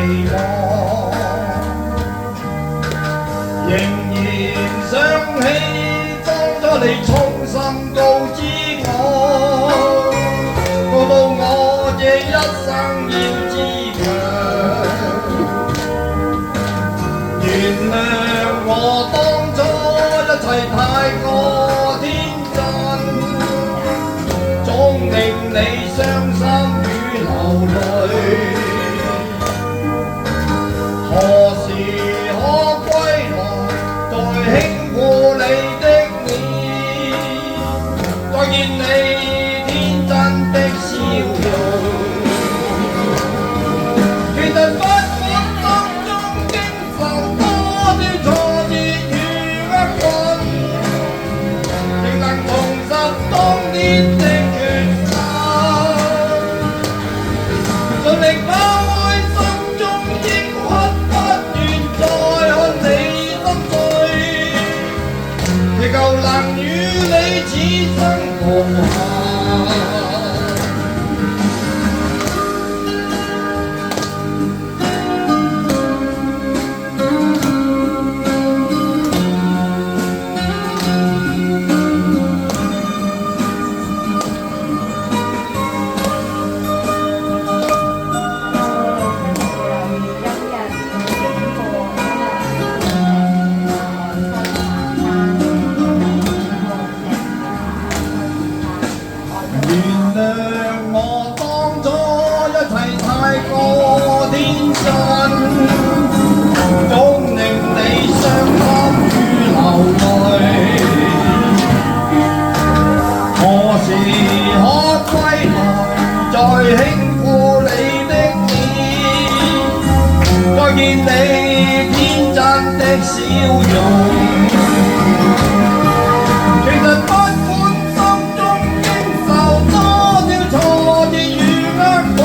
期望，仍然想起當初你衷心告知我，告到我這一生要自強。原諒我當初一切太過天真，總令你傷心與流淚。何時可歸來，再輕撫你的臉，再見你天真的笑容。其實不管心中經受多少挫折與厄運，仍能重拾當年的決心，盡力拋開心中抑鬱，不願再看你心碎，祈求能與你此生共行。原諒我當初一切太過天真，總令你傷心與流淚。何時可歸來，再輕撫你的臉，再見你天真的笑容。其實不管心中經受多少挫折與厄運，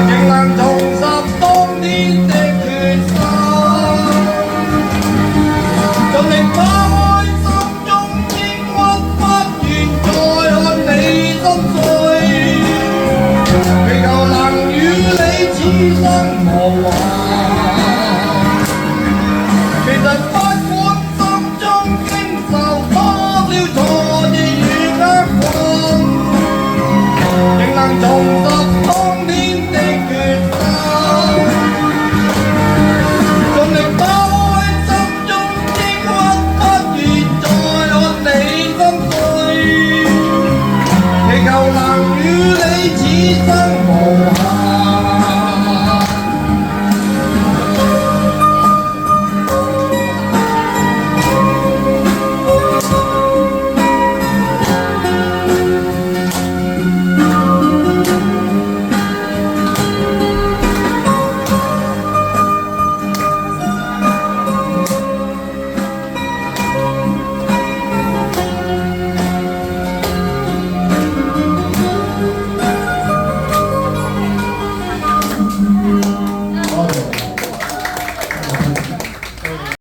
仍能重拾當年的決心，盡力拋開心中抑鬱，不願再看你心碎，祈求能與你此生無憾。